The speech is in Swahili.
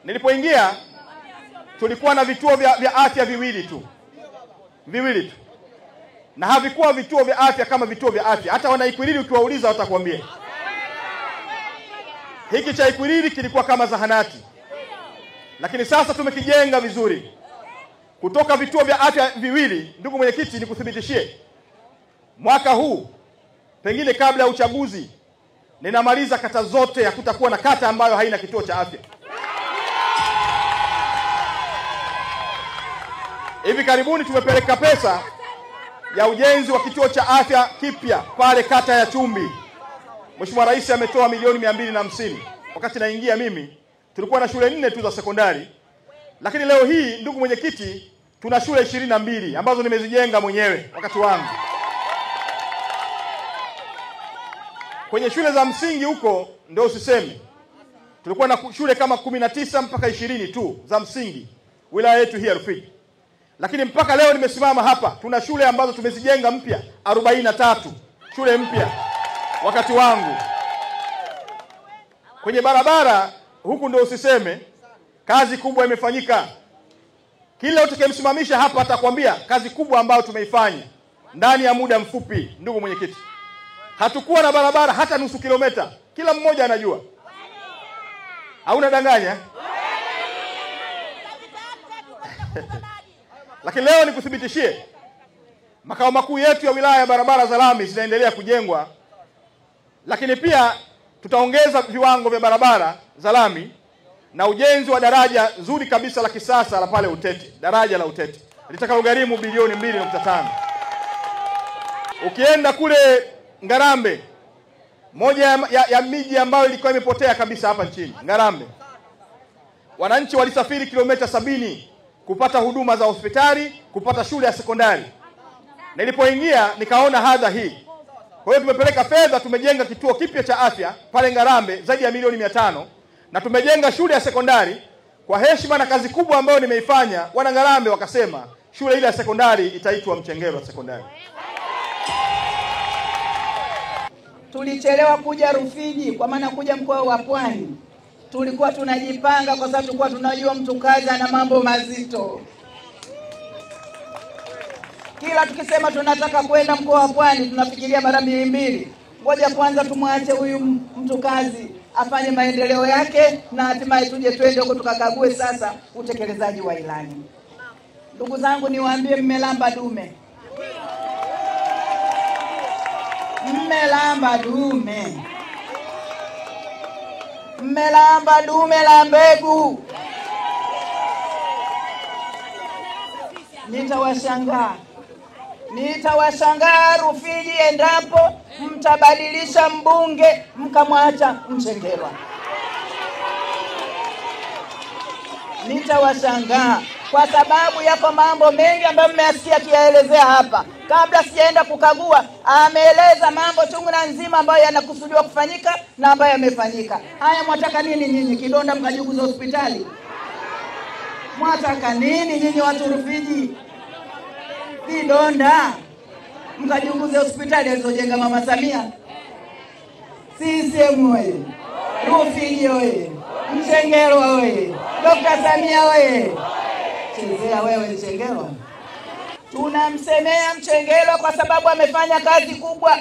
Nilipoingia tulikuwa na vituo vya afya viwili tu. Na havikuwa vituo vya afya kama vituo vya afya. Hata wana Ikwiriri ukiwauliza watakwambia. Hiki cha Ikwiriri kilikuwa kama zahanati. Lakini sasa tumekijenga vizuri. Kutoka vituo vya afya viwili, ndugu mwenyekiti, nikuthibitishie mwaka huu, pengine kabla ya uchaguzi, ninamaliza kata zote, hakutakuwa na kata ambayo haina kituo cha afya. Hivi karibuni tumepeleka pesa ya ujenzi wa kituo cha afya kipya pale kata ya Chumbi. Mheshimiwa Rais ametoa milioni 250. Wakati naingia mimi tulikuwa na shule 4 tu za sekondari. Lakini leo hii, ndugu mwenyekiti, tuna shule 22 ambazo nimezijenga mwenyewe wakati wangu. Kwenye shule za msingi huko ndio usiseme. Tulikuwa na shule kama 19 mpaka 20 tu za msingi wilaya yetu hii ya Rufiji. Lakini mpaka leo nimesimama hapa, tuna shule ambazo tumezijenga mpya 43, shule mpya wakati wangu. Kwenye barabara huku ndio usiseme, kazi kubwa imefanyika. Kila utakayemsimamisha hapa atakwambia kazi kubwa ambayo tumeifanya ndani ya muda mfupi. Ndugu mwenyekiti, hatukuwa na barabara hata nusu kilomita, kila mmoja anajua. Hauna danganya? Lakini leo nikuthibitishie, makao makuu yetu ya wilaya ya barabara za lami zinaendelea kujengwa. Lakini pia tutaongeza viwango vya barabara za lami na ujenzi wa daraja zuri kabisa la kisasa la pale Utete, daraja la Utete litakalogharimu bilioni 2.5. Ukienda kule Ngarambe, moja ya miji ambayo ilikuwa imepotea kabisa hapa nchini, Ngarambe, wananchi walisafiri kilomita 70 kupata huduma za hospitali, kupata shule ya sekondari. Nilipoingia nikaona hadha hii. Kwa hiyo tumepeleka fedha, tumejenga kituo kipya cha afya pale Ngarambe zaidi ya milioni 500, na tumejenga shule ya sekondari. Kwa heshima na kazi kubwa ambayo nimeifanya, wana Ngarambe wakasema shule ile ya sekondari itaitwa Mchengerwa Sekondari. Tulichelewa kuja Rufiji, kwa maana kuja mkoa wa Pwani. Tulikuwa tunajipanga kwa sababu tulikuwa tunajua mtukazi ana mambo mazito. Kila tukisema tunataka kwenda mkoa wa Pwani tunafikiria mara mbili. Ngoja kwanza tumwache huyu mtukazi afanye maendeleo yake na hatimaye tuje twende huko tukakague sasa utekelezaji wa ilani. Ndugu zangu, niwaambie, mmelamba dume. Mmelamba dume. Mmelamba dume la mbegu. Nitawashangaa Rufiji endapo mtabadilisha mbunge mkamwacha Mchengerwa. Nitawashangaa kwa sababu yako mambo mengi ambayo mmeyasikia kiyaelezea hapa. Kabla sijaenda kukagua, ameeleza mambo chungu na nzima ambayo yanakusudiwa kufanyika na ambayo yamefanyika. Haya, mwataka nini nyinyi? Kidonda mkajuguza hospitali? Mwataka nini nyinyi watu Rufiji? Kidonda mkajuguze hospitali alizojenga Mama Samia? CCM oye! Rufiji oye! Mchengerwa oye! Dr. Samia oye! Chezea wewe Mchengerwa. Tunamsemea Mchengerwa kwa sababu amefanya kazi kubwa.